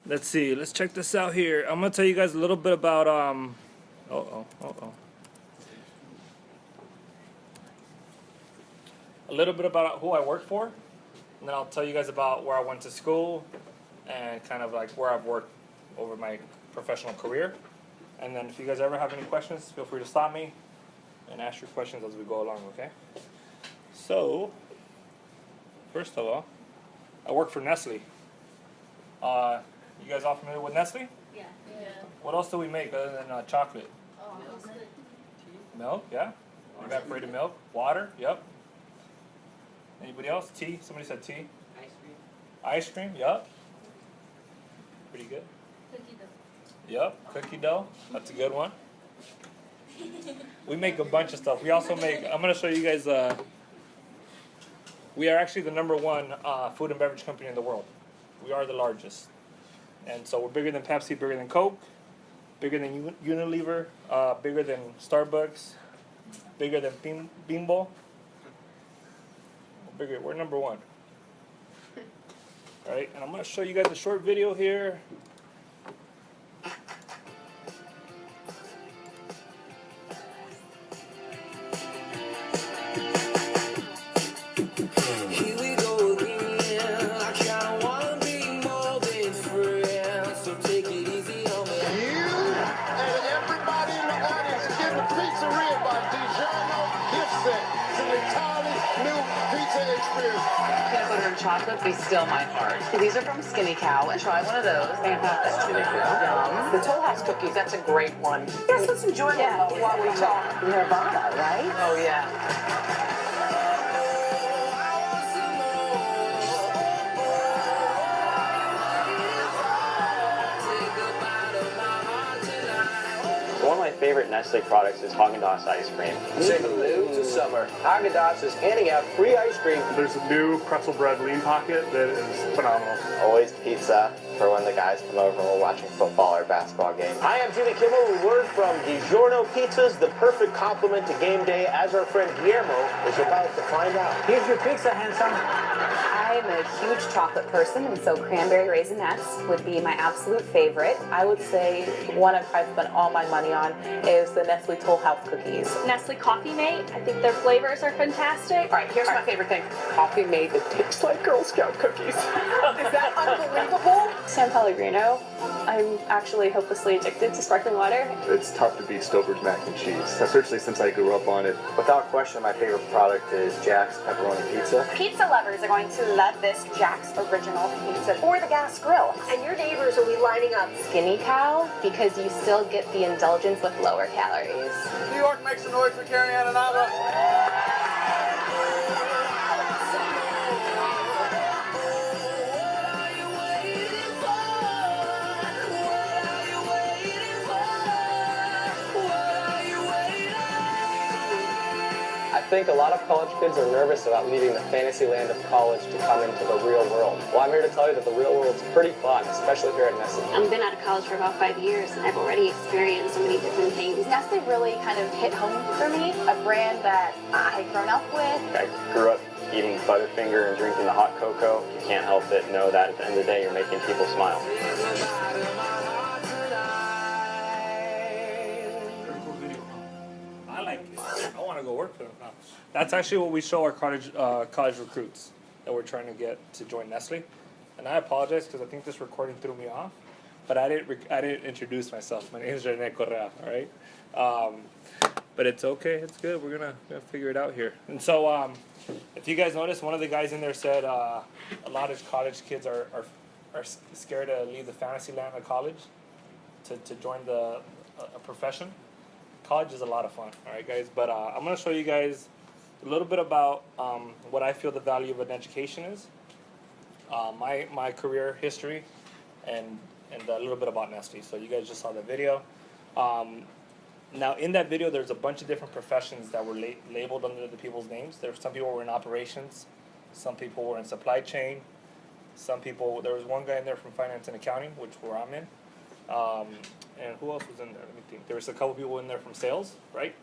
Let's see. Let's check this out here. I'm gonna tell you guys a little bit about a little bit about who I work for, and then I'll tell you guys about where I went to school and kind of like where I've worked over my professional career. And then if you guys ever have any questions, feel free to stop me and ask your questions as we go along. Okay. So, first of all, I work for Nestle. You guys all familiar with Nestle? Yeah. What else do we make other than chocolate? Oh, milk. Milk, yeah. Evaporated milk. Water, yep. Anybody else? Tea? Somebody said tea. Ice cream. Ice cream, yep. Pretty good. Cookie dough. Yep, cookie dough. That's a good one. We make a bunch of stuff. We also make, I'm going to show you guys, we are actually the #1 food and beverage company in the world. We are the largest. And so we're bigger than Pepsi, bigger than Coke, bigger than Unilever, bigger than Starbucks, bigger than Bimbo. We're #1. All right, and I'm going to show you guys a short video here. Peanut butter and chocolate be still my heart. These are from Skinny Cow. And try one of those. Fantastic. Yum. The Toll House cookies, that's a great one. Yes, let's enjoy one while we talk. Nirvana, right? Oh, yeah. One of my favorite Nestle products is Haagen-Dazs ice cream. Say hello to summer. Haagen-Dazs is handing out free ice cream. There's a new pretzel bread lean pocket that is phenomenal. Always pizza for when the guys come over and we're watching football or basketball games. Hi, I'm Jimmy Kimmel. We learned from DiGiorno Pizzas, the perfect complement to game day, as our friend Guillermo is about to find out. Here's your pizza, handsome. I'm a huge chocolate person, and so cranberry raisinets would be my absolute favorite. I would say one I've probably spent all my money on is the Nestle Toll House cookies. Nestle Coffee Mate. I think their flavors are fantastic. All right, here's my favorite thing. Coffee made that tastes like Girl Scout cookies. Is that unbelievable? San Pellegrino. I'm actually hopelessly addicted to sparkling water. It's tough to beat Stover's mac and cheese, especially since I grew up on it. Without question, my favorite product is Jack's Pepperoni Pizza. Pizza lovers are going to love this Jack's Original Pizza or the gas grill. And your neighbors will be lining up. Skinny Cow, because you still get the indulgence with lower calories. New York makes some noise for Carrie Ann and Anna. I think a lot of college kids are nervous about leaving the fantasy land of college to come into the real world. Well, I'm here to tell you that the real world's pretty fun, especially here at Nestle. I've been out of college for about 5 years, and I've already experienced so many different things. Nestle really kind of hit home for me, a brand that I had grown up with. I grew up eating Butterfinger and drinking the hot cocoa. You can't help but know that at the end of the day, you're making people smile. I like it. I want to go work for them now. That's actually what we show our college recruits that we're trying to get to join Nestle. And I apologize because I think this recording threw me off, but I didn't introduce myself. My name is Rene Correa. All right, but it's okay. It's good. We're gonna figure it out here. And so, if you guys notice, one of the guys in there said a lot of college kids are scared to leave the fantasy land of college to join a profession. College is a lot of fun, all right, guys? But I'm going to show you guys a little bit about what I feel the value of an education is, my career history, and a little bit about Nestle. So you guys just saw the video. Now, in that video, there's a bunch of different professions that were labeled under the people's names. Some people were in operations. Some people were in supply chain. There was one guy in there from finance and accounting, which where I'm in. And who else was in there? Let me think. There was a couple people in there from sales, right?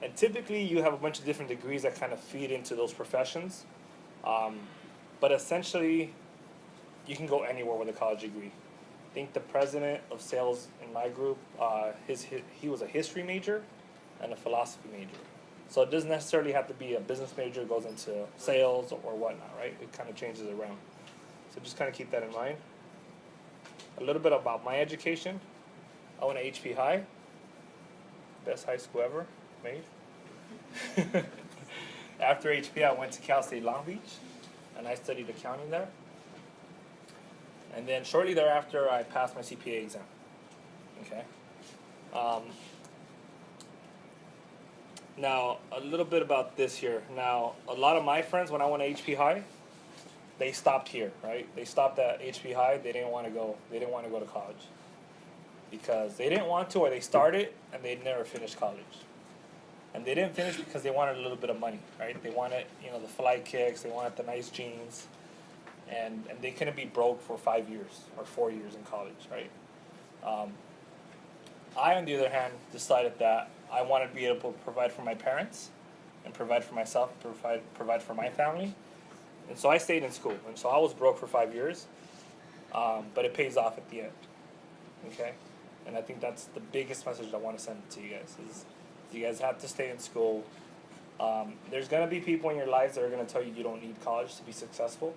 And typically you have a bunch of different degrees that kind of feed into those professions. But essentially, you can go anywhere with a college degree. think the president of sales in my group, he was a history major and a philosophy major. So it doesn't necessarily have to be a business major, goes into sales or whatnot, right? It kind of changes around. So just kind of keep that in mind. A little bit about my education. I went to HP High. Best high school ever made. After HP, I went to Cal State Long Beach, and I studied accounting there. And then shortly thereafter, I passed my CPA exam. Okay. Now, a little bit about this here. Now, a lot of my friends, when I went to HP High, they stopped here, right? They stopped at HP High. They didn't want to go. They didn't want to go to college because they didn't want to, or they started and they never finished college. And they didn't finish because they wanted a little bit of money, right? They wanted, the flight kicks. They wanted the nice jeans. And they couldn't be broke for 5 years or 4 years in college, right? I, on the other hand, decided that I wanted to be able to provide for my parents and provide for myself, provide for my family. And so I stayed in school. And so I was broke for 5 years, but it pays off at the end, okay? And I think that's the biggest message I want to send to you guys is you guys have to stay in school. There's going to be people in your lives that are going to tell you you don't need college to be successful.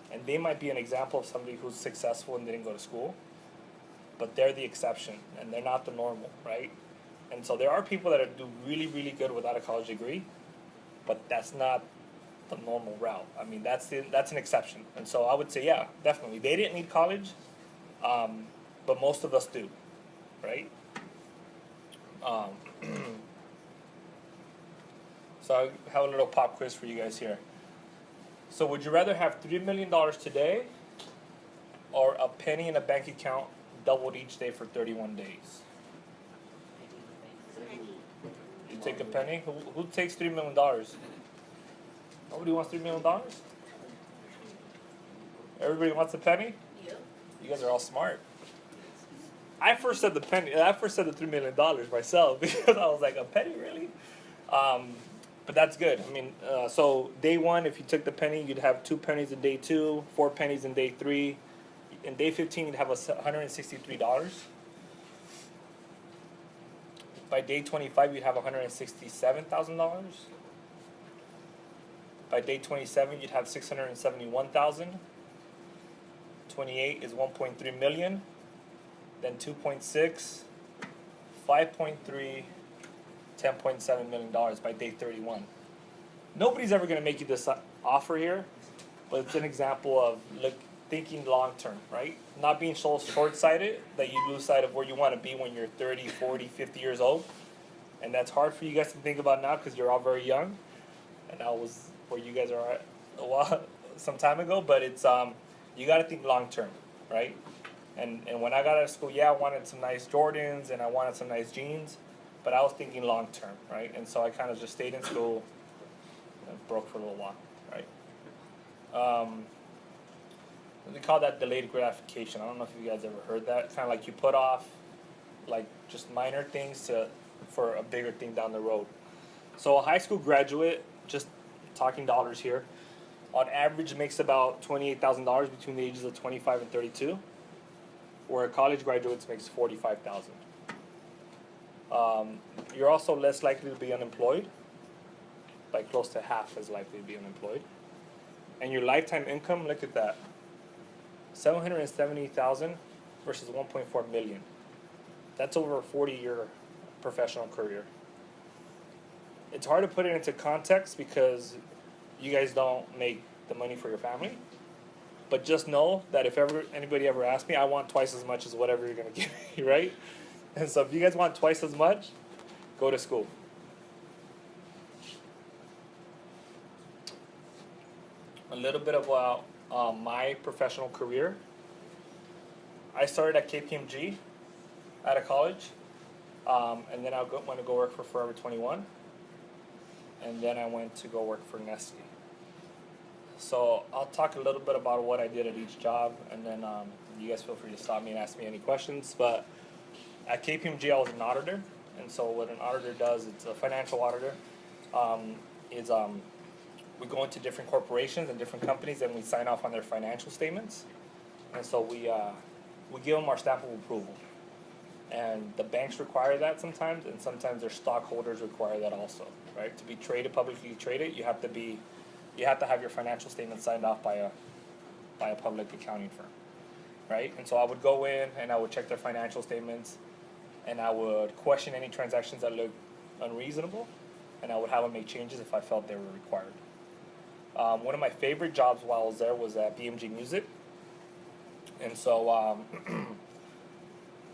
And they might be an example of somebody who's successful and didn't go to school. But they're the exception, and they're not the normal, right? And so there are people that do really, really good without a college degree, but that's not the normal route. I mean, that's an exception. And so I would say, yeah, definitely. They didn't need college, but most of us do, right? So I have a little pop quiz for you guys here. So would you rather have $3 million today or a penny in a bank account doubled each day for 31 days? You take a penny? Who takes $3 million? Nobody wants $3 million? Everybody wants a penny? You guys are all smart. I first said the penny. I first said the $3 million myself because I was like, a penny, really? But that's good. I mean, so day one, if you took the penny, you'd have 2 pennies in day 2, 4 pennies in day 3. In day 15, you'd have $163. By day 25, you'd have $167,000. By day 27, you'd have $671,000. 28 is 1.3 million. Then 2.6, 5.3. $10.7 million by day 31. Nobody's ever going to make you this offer here, but it's an example of thinking long term, right? Not being so short-sighted that you lose sight of where you want to be when you're 30, 40, 50 years old. And that's hard for you guys to think about now because you're all very young. And that was where you guys are at some time ago. But it's you got to think long term, right? And when I got out of school, yeah, I wanted some nice Jordans and I wanted some nice jeans. But I was thinking long term, right? And so I kind of just stayed in school and broke for a little while, right? They call that delayed gratification. I don't know if you guys ever heard that. It's kind of like you put off like just minor things for a bigger thing down the road. So a high school graduate, just talking dollars here, on average makes about $28,000 between the ages of 25 and 32, where a college graduate makes $45,000. You're also less likely to be unemployed, by close to half as likely to be unemployed. And your lifetime income, look at that, $770,000 versus $1.4 million. That's over a 40-year professional career. It's hard to put it into context because you guys don't make the money for your family. But just know that if anybody ever asks me, I want twice as much as whatever you're going to give me, right? And so if you guys want twice as much, go to school. A little bit about my professional career. I started at KPMG out of college, and then I went to go work for Forever 21, and then I went to go work for Nestle. So I'll talk a little bit about what I did at each job, and then you guys feel free to stop me and ask me any questions. But at KPMG, I was an auditor, and so what an auditor does, it's a financial auditor, we go into different corporations and different companies, and we sign off on their financial statements. And so we we give them our stamp of approval. And the banks require that sometimes, and sometimes their stockholders require that also, right? To be traded, publicly traded, you have to have your financial statements signed off by a public accounting firm, right? And so I would go in and I would check their financial statements, and I would question any transactions that looked unreasonable, and I would have them make changes if I felt they were required. One of my favorite jobs while I was there was at BMG Music, and so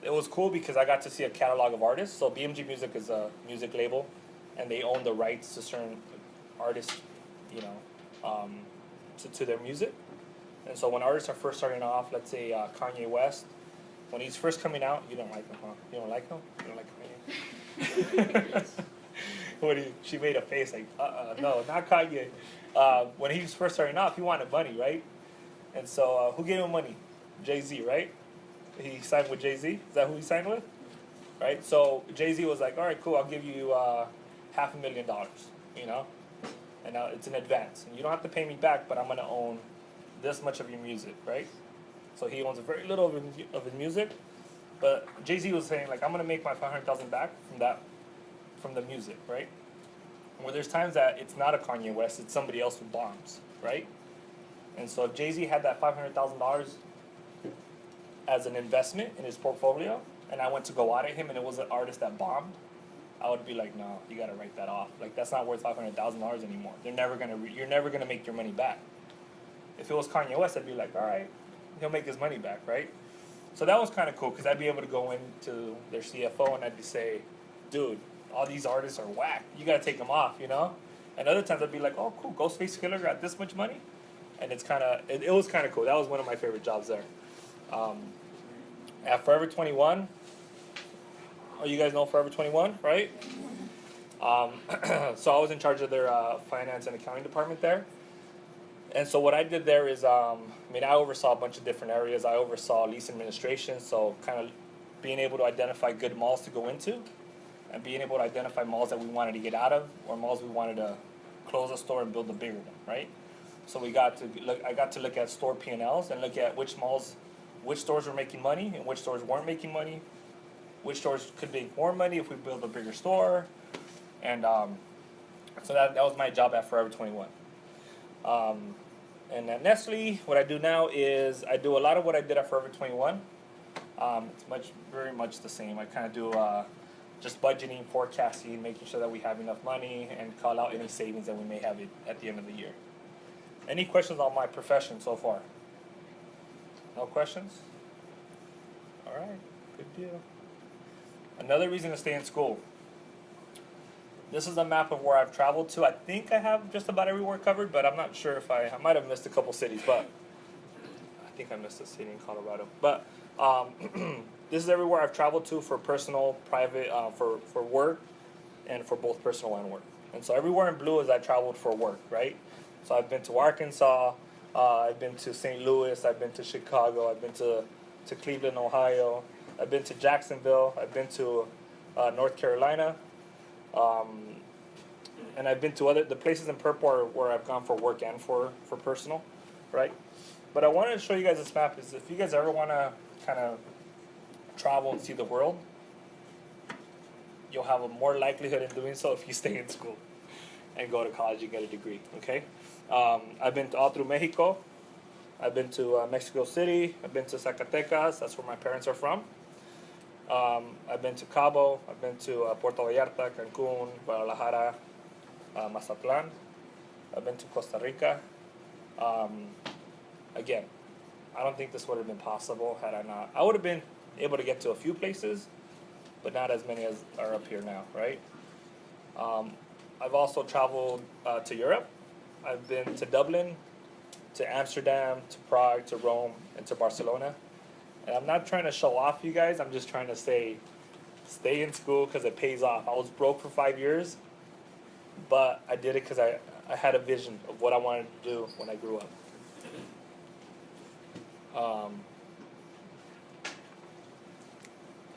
it was cool because I got to see a catalog of artists. So BMG Music is a music label, and they own the rights to certain artists, you know, to their music. And so when artists are first starting off, let's say Kanye West, when he's first coming out, you don't like him, huh? You don't like him? You don't like Kanye? She made a face like, no, not Kanye. When he was first starting off, he wanted money, right? And so who gave him money? Jay-Z, right? He signed with Jay-Z. Is that who he signed with? Right? So Jay-Z was like, all right, cool, I'll give you $500,000, you know? And now it's an advance. And you don't have to pay me back, but I'm going to own this much of your music, right? So he owns very little of his music. But Jay-Z was saying, like, I'm going to make my $500,000 back from the music, right? Where there's times that it's not a Kanye West, it's somebody else who bombs, right? And so if Jay-Z had that $500,000 as an investment in his portfolio, and I went to go audit him and it was an artist that bombed, I would be like, no, you got to write that off. Like, that's not worth $500,000 anymore. You're never gonna make your money back. If it was Kanye West, I'd be like, all right, he'll make his money back, right? So that was kind of cool because I'd be able to go into their CFO and I'd be say, dude, all these artists are whack. You got to take them off, you know? And other times I'd be like, oh, cool, Ghostface Killer got this much money? And it was kind of cool. That was one of my favorite jobs there. At Forever 21, you guys know Forever 21, right? So I was in charge of their finance and accounting department there. And so what I did there is, I oversaw a bunch of different areas. I oversaw lease administration, so kind of being able to identify good malls to go into, and being able to identify malls that we wanted to get out of, or malls we wanted to close a store and build a bigger one, right? So I got to look at store P&Ls and look at which stores were making money and which stores weren't making money, which stores could make more money if we build a bigger store, and so that was my job at Forever 21. And at Nestle, what I do now is I do a lot of what I did at Forever 21. It's very much the same. I kind of do just budgeting, forecasting, making sure that we have enough money, and call out any savings that we may have at the end of the year. Any questions on my profession so far? No questions? All right, good deal. Another reason to stay in school. This is a map of where I've traveled to. I think I have just about everywhere covered, but I'm not sure if I might have missed a couple cities, but I think I missed a city in Colorado. But this is everywhere I've traveled to for personal, private, for work, and for both personal and work. And so everywhere in blue is I traveled for work, right? So I've been to Arkansas, I've been to St. Louis, I've been to Chicago, I've been to Cleveland, Ohio, I've been to Jacksonville, I've been to North Carolina, and I've been to the places in purple where I've gone for work and for personal, right? But I wanted to show you guys this map. Is if you guys ever want to kind of travel and see the world, you'll have a more likelihood in doing so if you stay in school and go to college and get a degree, okay? I've been all through Mexico. I've been to Mexico City. I've been to Zacatecas. That's where my parents are from. I've been to Cabo. I've been to Puerto Vallarta, Cancun, Guadalajara, Mazatlan. I've been to Costa Rica. Again, I don't think this would have been possible had I not. I would have been able to get to a few places, but not as many as are up here now, right? I've also traveled to Europe. I've been to Dublin, to Amsterdam, to Prague, to Rome, and to Barcelona. And I'm not trying to show off, you guys. I'm just trying to say, stay in school because it pays off. I was broke for 5 years, but I did it because I had a vision of what I wanted to do when I grew up.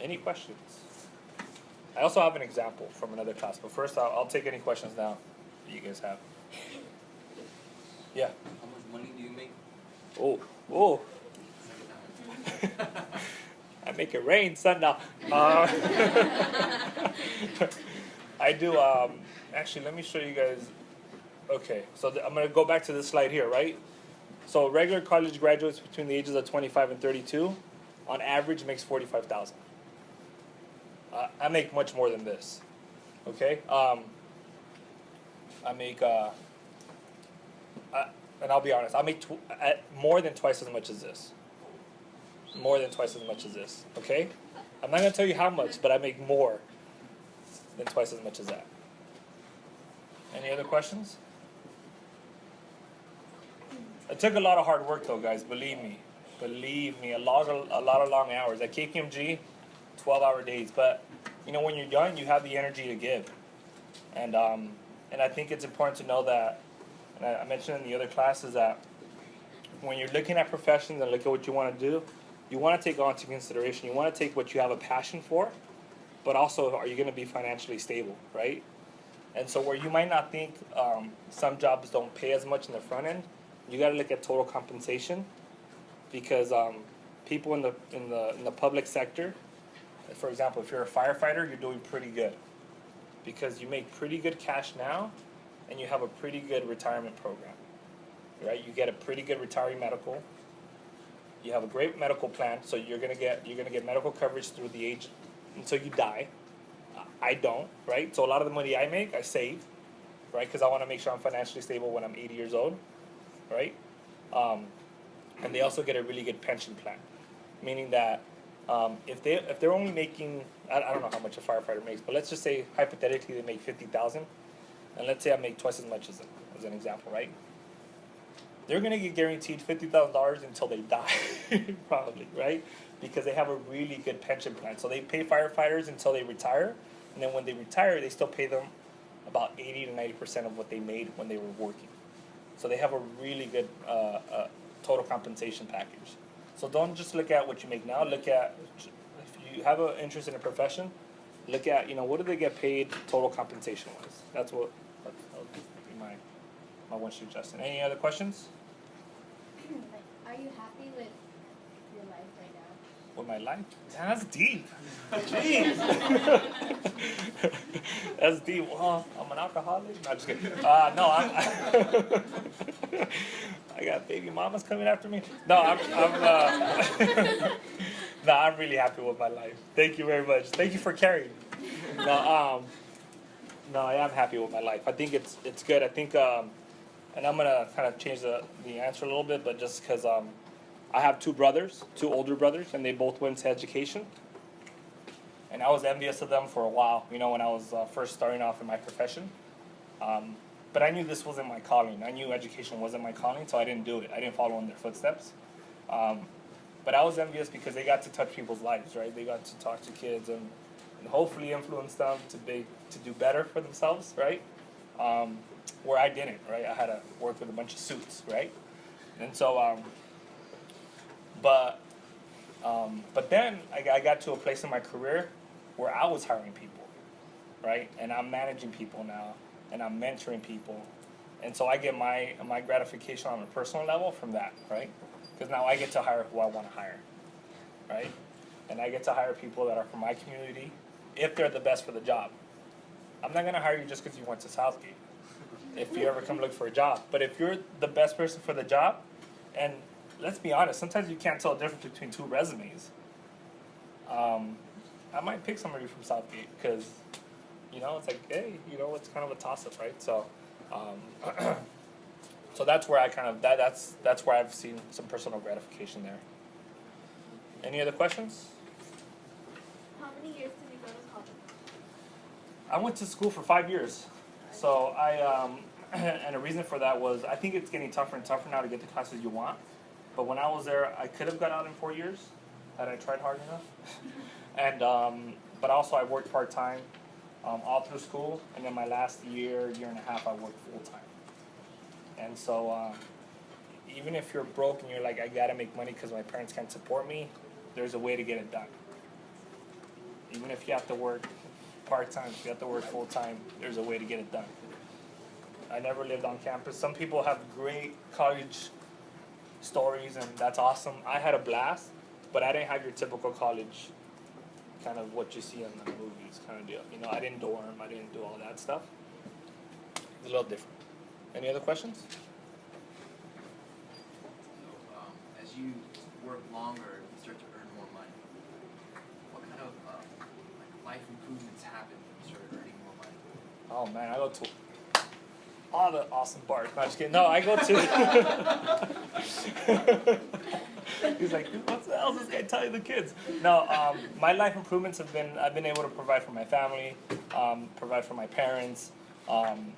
Any questions? I also have an example from another class, but first I'll take any questions now that you guys have. Yeah. How much money do you make? Oh. make it rain, son. Now, I do. Actually, let me show you guys. Okay, so I'm gonna go back to this slide here, right? So regular college graduates between the ages of 25 and 32, on average, makes 45,000. I make much more than this. Okay, I make. And I'll be honest, I make more than twice as much as this. More than twice as much as this. Okay, I'm not gonna tell you how much, but I make more than twice as much as that. Any other questions? It took a lot of hard work though, guys. Believe me, a lot of long hours at KPMG, 12-hour days. But you know, when you're young, you have the energy to give, and I think it's important to know that. And I mentioned in the other classes that when you're looking at professions and look at what you want to do, you want to take on into consideration. You want to take what you have a passion for, but also are you going to be financially stable, right? And so where you might not think some jobs don't pay as much in the front end, you got to look at total compensation, because people in the public sector, for example, if you're a firefighter, you're doing pretty good because you make pretty good cash now, and you have a pretty good retirement program, right? You get a pretty good retiree medical. You have a great medical plan, so you're gonna get medical coverage through the age until you die. I don't, right? So a lot of the money I make, I save, right? Because I want to make sure I'm financially stable when I'm 80 years old, right? And they also get a really good pension plan, meaning that if they're only making, I don't know how much a firefighter makes, but let's just say hypothetically they make 50,000, and let's say I make twice as much as them, as an example, right? They're gonna get guaranteed $50,000 until they die, probably, right? Because they have a really good pension plan. So they pay firefighters until they retire, and then when they retire, they still pay them about 80 to 90% of what they made when they were working. So they have a really good total compensation package. So don't just look at what you make now. Look at, if you have an interest in a profession, look at, what do they get paid total compensation wise. That would be my one suggestion. Any other questions? Are you happy with your life right now? With my life? Yeah, that's deep. Jeez. That's deep. Well, I'm an alcoholic. No, I'm just kidding. No, I got baby mamas coming after me. No, no, I'm really happy with my life. Thank you very much. Thank you for carrying me. No, I am happy with my life. I think it's good. I think, and I'm gonna kind of change the answer a little bit, but just because I have two older brothers, and they both went to education. And I was envious of them for a while, when I was first starting off in my profession. But I knew this wasn't my calling. I knew education wasn't my calling, so I didn't do it. I didn't follow in their footsteps. But I was envious because they got to touch people's lives, right? They got to talk to kids and hopefully influence them to do better for themselves, right? Where I didn't, right? I had to work with a bunch of suits, right? And so, but then I got to a place in my career where I was hiring people, right? And I'm managing people now, and I'm mentoring people. And so I get my gratification on a personal level from that, right? Because now I get to hire who I want to hire, right? And I get to hire people that are from my community if they're the best for the job. I'm not going to hire you just because you went to Southgate if you ever come look for a job. But if you're the best person for the job, and let's be honest, sometimes you can't tell the difference between two resumes. I might pick somebody from Southgate because, it's like, hey, it's kind of a toss-up, right? So, so that's where I kind of, that's where I've seen some personal gratification there. Any other questions? How many years did you go to college? I went to school for 5 years. So and the reason for that was I think it's getting tougher and tougher now to get the classes you want. But when I was there, I could have got out in 4 years had I tried hard enough. And but also I worked part-time all through school. And then my last year and a half, I worked full-time. And so even if you're broke and you're like, I got to make money because my parents can't support me, there's a way to get it done. Even if you have to work part-time, if you have to work full-time, there's a way to get it done. I never lived on campus. Some people have great college stories, and that's awesome. I had a blast, but I didn't have your typical college, kind of what you see in the movies kind of deal. You know, I didn't dorm, I didn't do all that stuff. It's a little different. Any other questions? So, as you work longer, you start to earn more money. What kind of life improvements happen when you start earning more money? Oh man, I go to all the awesome bars. No, just kidding. No, I go to. He's like, what the hell is this guy telling the kids? No, my life improvements have been, I've been able to provide for my family, provide for my parents. I'm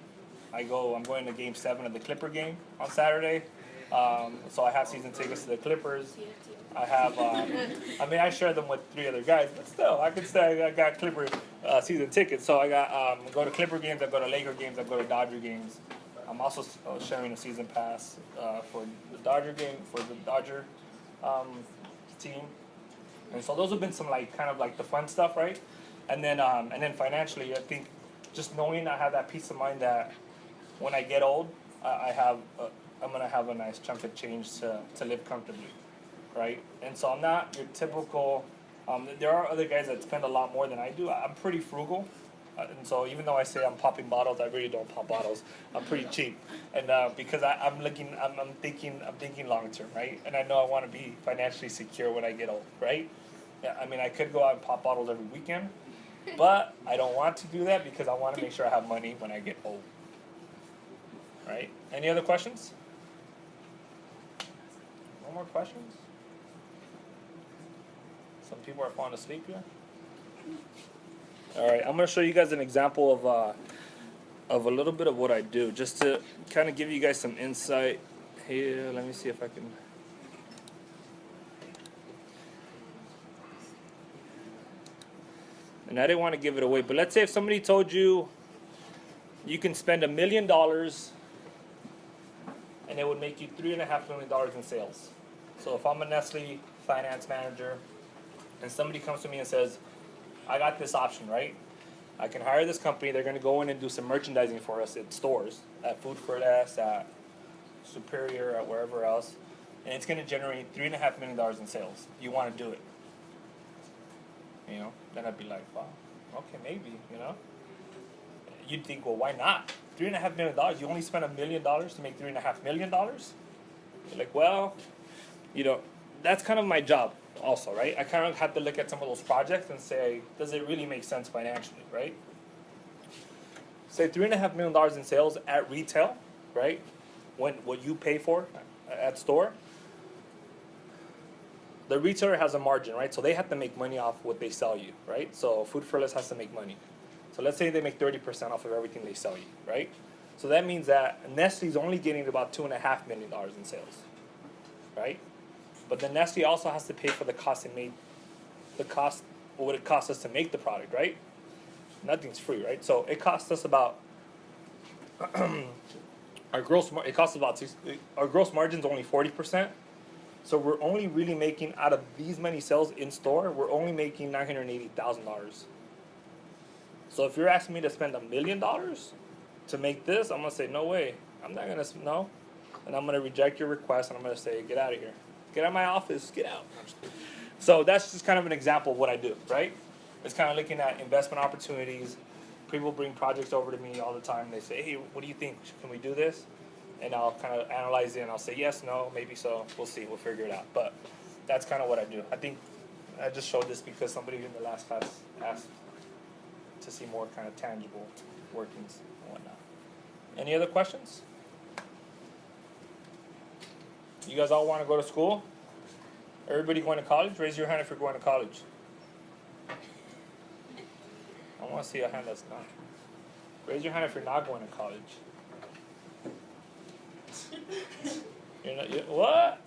going to Game 7 of the Clipper game on Saturday. So I have season tickets to the Clippers. I have, I share them with 3 other guys, but still, I could say I got Clipper season tickets. So I got, go to Clipper games, I go to Laker games, I go to Dodger games. I'm also sharing a season pass for the Dodger game, for the Dodger team. And so those have been some like kind of like the fun stuff, right? And then financially, I think just knowing I have that peace of mind that when I get old, I'm gonna have a nice chunk of change to live comfortably, right? And so I'm not your typical. There are other guys that spend a lot more than I do. I'm pretty frugal, and so even though I say I'm popping bottles, I really don't pop bottles. I'm pretty cheap, and because I'm thinking long term, right? And I know I want to be financially secure when I get old, right? Yeah, I mean I could go out and pop bottles every weekend, but I don't want to do that because I want to make sure I have money when I get old. Right? Any other questions? No more questions? Some people are falling asleep here. All right, I'm going to show you guys an example of a little bit of what I do, just to kind of give you guys some insight here. Let me see if I can. And I didn't want to give it away, but let's say if somebody told you you can spend $1 million and it would make you $3.5 million in sales. So if I'm a Nestle finance manager and somebody comes to me and says, I got this option, right? I can hire this company, they're going to go in and do some merchandising for us at stores, at Food for Less, at Superior, at wherever else, and it's going to generate $3.5 million in sales. You want to do it? You know, then I'd be like, wow, okay, maybe, you know. You'd think, well, why not? $3.5 million. You only spent $1 million to make $3.5 million. You're like, well, you know, that's kind of my job, also, right? I kind of have to look at some of those projects and say, does it really make sense financially, right? Say $3.5 million in sales at retail, right? When what you pay for at store, the retailer has a margin, right? So they have to make money off what they sell you, right? So Food for Less has to make money. So let's say they make 30% off of everything they sell you, right? So that means that Nestle's only getting about $2.5 million in sales, right? But then Nestle also has to pay for the cost what it costs us to make the product, right? Nothing's free, right? So it costs us about our gross margin's only 40%. So we're only really making, out of these many sales in store, we're only making $980,000. So if you're asking me to spend $1 million to make this, I'm gonna say no way. I'm not gonna no, and I'm gonna reject your request, and I'm gonna say get out of here, get out of my office, get out. So that's just kind of an example of what I do, right? It's kind of looking at investment opportunities. People bring projects over to me all the time. They say, hey, what do you think? Can we do this? And I'll kind of analyze it, and I'll say yes, no, maybe so. We'll see. We'll figure it out. But that's kind of what I do. I think I just showed this because somebody in the last class asked to see more kind of tangible workings and whatnot. Any other questions? You guys all want to go to school? Everybody going to college? Raise your hand if you're going to college. I want to see a hand that's not. Raise your hand if you're not going to college. You're not, what?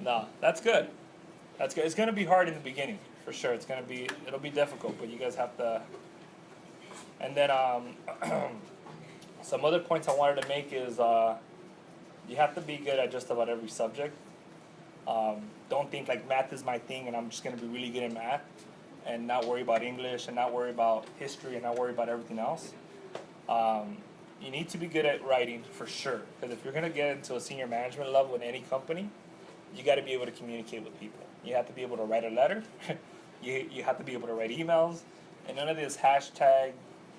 No, that's good. That's good. It's going to be hard in the beginning, for sure. It'll be difficult, but you guys have to. And then some other points I wanted to make is you have to be good at just about every subject. Don't think like math is my thing and I'm just going to be really good at math and not worry about English and not worry about history and not worry about everything else. You need to be good at writing for sure, because if you're going to get into a senior management level in any company, you got to be able to communicate with people. You have to be able to write a letter. you have to be able to write emails, and none of this hashtag,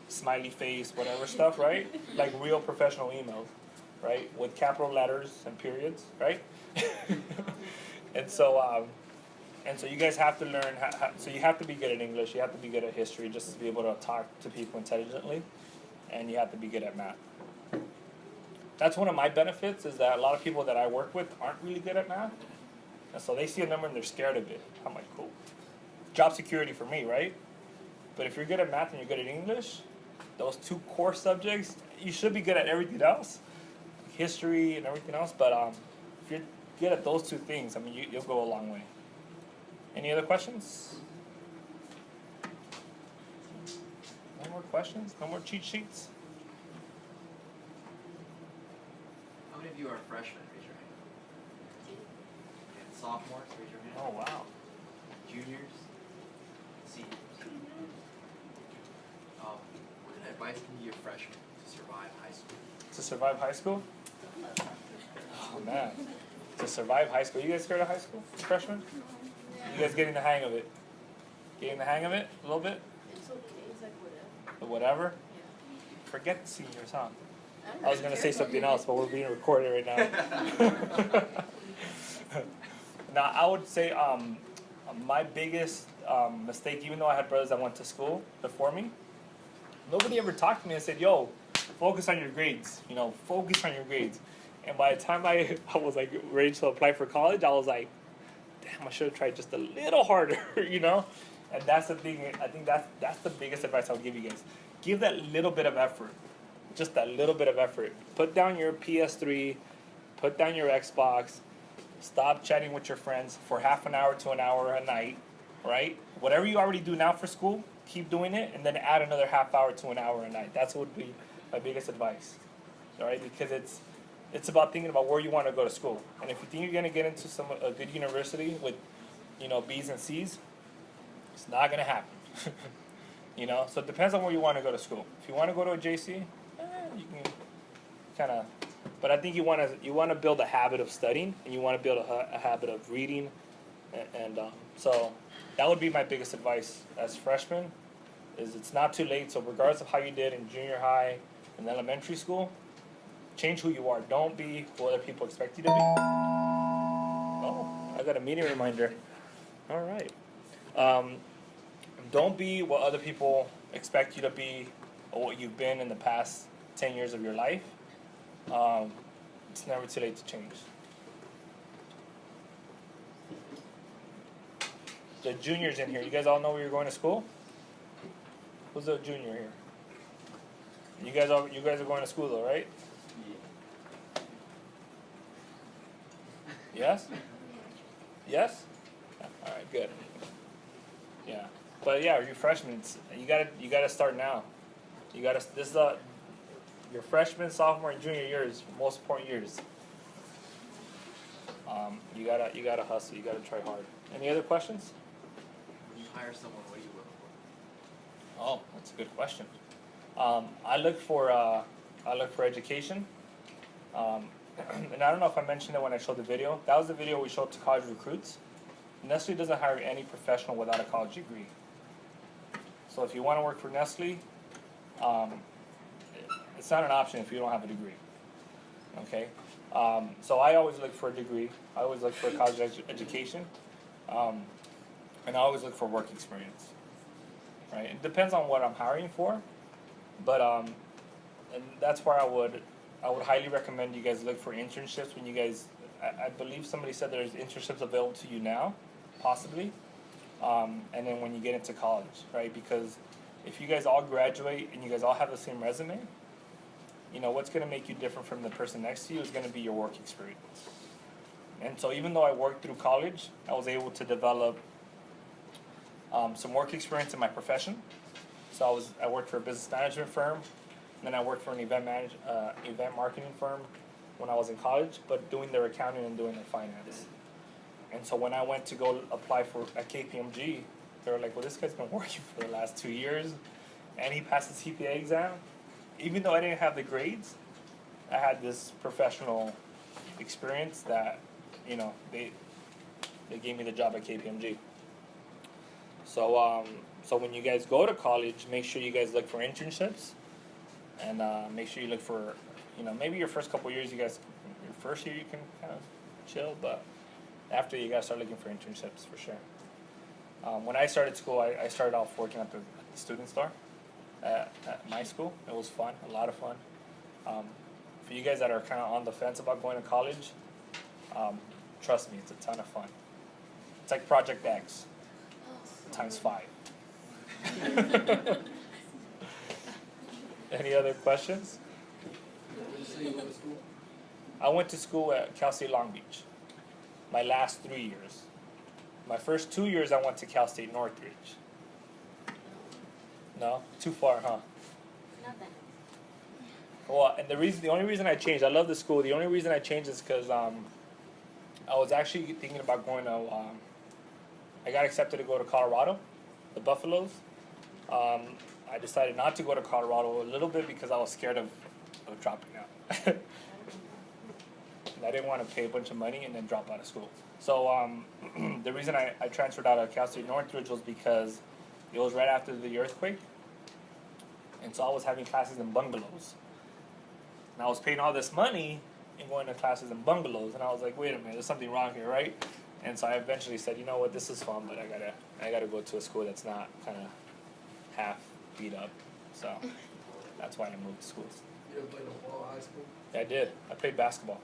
smiley face, whatever stuff, right? Like real professional emails, right? With capital letters and periods, right? and so you guys have to learn. So you have to be good at English. You have to be good at history, just to be able to talk to people intelligently, and you have to be good at math. That's one of my benefits, is that a lot of people that I work with aren't really good at math. And so they see a number and they're scared of it. I'm like, cool. Job security for me, right? But if you're good at math and you're good at English, those two core subjects, you should be good at everything else, history and everything else. But if you're good at those two things, I mean, you'll go a long way. Any other questions? No more questions? No more cheat sheets? How many of you are freshmen? Raise your hand. And sophomores, raise your hand. Oh, wow. Juniors, seniors. What kind of advice can you give freshmen to survive high school? To survive high school? Oh, man. To survive high school. You guys scared of high school, freshmen? You guys getting the hang of it? Getting the hang of it a little bit? It's okay. It's like whatever. The whatever? Yeah. Forget the seniors, huh? I was going to say something else, but we're being recorded right now. Now, I would say my biggest mistake, even though I had brothers that went to school before me, nobody ever talked to me and said, yo, focus on your grades, focus on your grades. And by the time I was like ready to apply for college, I was like, damn, I should have tried just a little harder, And that's the thing, I think that's the biggest advice I'll give you guys. Give that little bit of effort. Just that little bit of effort. Put down your PS3, put down your Xbox, stop chatting with your friends for half an hour to an hour a night, right? Whatever you already do now for school, keep doing it, and then add another half hour to an hour a night. That's what would be my biggest advice, all right? Because it's about thinking about where you want to go to school. And if you think you're going to get into a good university with, B's and C's, it's not going to happen. So it depends on where you want to go to school. If you want to go to a JC, you can kind of, but I think you want to build a habit of studying, and you want to build a habit of reading, and so that would be my biggest advice as freshmen, is it's not too late. So regardless of how you did in junior high and elementary school, change who you are. Don't be who other people expect you to be. Oh, I got a meeting reminder. All right. Don't be what other people expect you to be, or what you've been in the past 10 years of your life. It's never too late to change. The juniors in here, you guys all know where you're going to school? Who's a junior here? You guys are going to school though, right? Yes? Yes? All right, good. Yeah. But yeah, you freshmen, you gotta start now. This is your freshman, sophomore, and junior years, most important years. You gotta hustle. You gotta try hard. Any other questions? When you hire someone, what do you look for? Oh, that's a good question. I look for education. And I don't know if I mentioned it when I showed the video. That was the video we showed to college recruits. Nestle doesn't hire any professional without a college degree. So if you want to work for Nestle, it's not an option if you don't have a degree. Okay? So I always look for a degree. I always look for a college education. And I always look for work experience. Right? It depends on what I'm hiring for. But and that's where I would highly recommend you guys look for internships when you guys, I believe somebody said there's internships available to you now, possibly, and then when you get into college, right? Because if you guys all graduate and you guys all have the same resume, what's going to make you different from the person next to you is going to be your work experience. And so even though I worked through college, I was able to develop some work experience in my profession. So I worked for a business management firm. And then I worked for an event marketing firm when I was in college, but doing their accounting and doing their finance. And so when I went to go apply at KPMG, they were like, well, this guy's been working for the last 2 years, and he passed the CPA exam. Even though I didn't have the grades, I had this professional experience that, they gave me the job at KPMG. So so when you guys go to college, make sure you guys look for internships, and make sure you look for, maybe your first couple years, your first year you can kind of chill, but after you guys start looking for internships for sure. When I started school, I started off working at the student store at my school. It was fun, a lot of fun. For you guys that are kind of on the fence about going to college, trust me, it's a ton of fun. It's like Project X times 5. Any other questions? I went to school at Cal State Long Beach. My last 3 years. My first 2 years I went to Cal State Northridge. No? Too far, huh? Nothing. Well, and the only reason I changed, I love the school. The only reason I changed is because I was actually thinking about going to. I got accepted to go to Colorado, the Buffaloes. I decided not to go to Colorado a little bit because I was scared of dropping out. I didn't want to pay a bunch of money and then drop out of school. So the reason I transferred out of Cal State Northridge was because it was right after the earthquake. And so I was having classes in bungalows. And I was paying all this money and going to classes in bungalows. And I was like, wait a minute, there's something wrong here, right? And so I eventually said, you know what, this is fun, but I gotta go to a school that's not kind of half beat up. So that's why I moved to schools. You ever played football high school? Yeah, I did. I played basketball.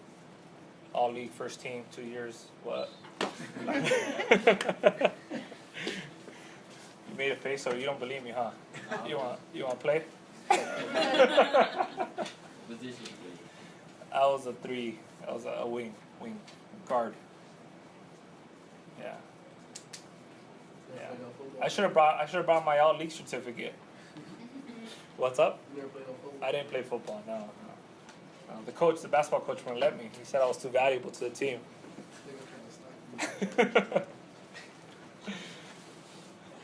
All league, first team, 2 years. What? You made a face, so you don't believe me, huh? You want to play? Position you I was a 3. I was a wing guard. Yeah. Yeah. I should have brought my all league certificate. What's up? You never played no football? I didn't play football. No. The basketball coach wouldn't let me. He said I was too valuable to the team.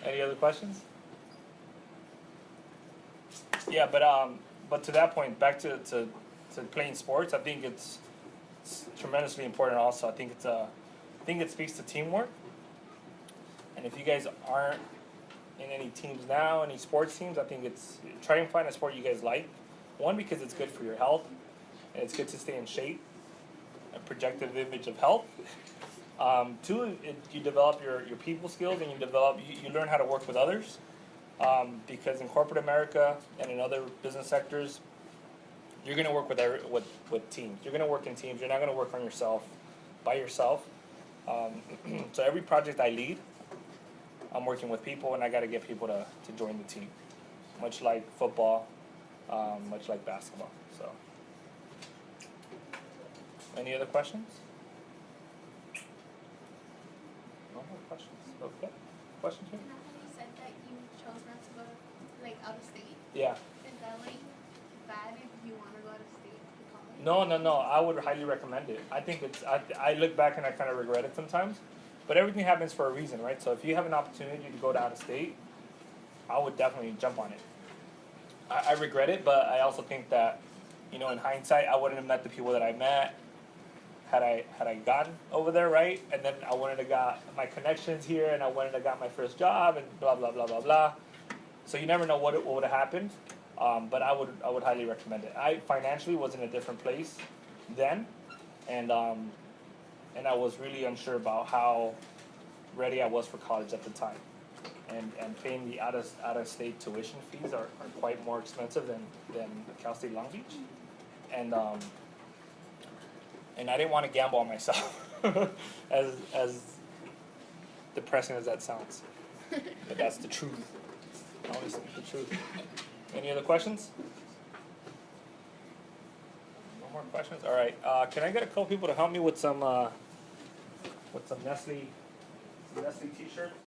Any other questions? Yeah, but to that point, back to playing sports, I think it's tremendously important. Also, I think it speaks to teamwork. And if you guys aren't in any teams now, any sports teams, I think try and find a sport you guys like. One, because it's good for your health, and it's good to stay in shape, a projective image of health. 2, you develop your people skills, and you learn how to work with others. Because in corporate America and in other business sectors, you're going to work with teams. You're going to work in teams. You're not going to work by yourself. So every project I lead, I'm working with people, and I got to get people to join the team. Much like football, much like basketball. So, any other questions? No more questions. Okay. Questions here? You said that you chose not to go out of state. Yeah. Is that bad if you want to go out of state to college? No. I would highly recommend it. I think I look back and I kind of regret it sometimes, but everything happens for a reason, right? So if you have an opportunity to go to out of state, I would definitely jump on it. I regret it, but I also think that, in hindsight, I wouldn't have met the people that I met had I gotten over there, right? And then I wouldn't have got my connections here, and I wouldn't have got my first job, and blah blah blah blah blah. So you never know what would have happened, but I would highly recommend it. I financially was in a different place then, and I was really unsure about how ready I was for college at the time, and paying the out of state tuition fees are quite more expensive than Cal State Long Beach, and I didn't want to gamble on myself, as depressing as that sounds, but that's the truth. Always the truth. Any other questions? No more questions. All right. Can I get a couple people to help me with some Nestle T-shirts?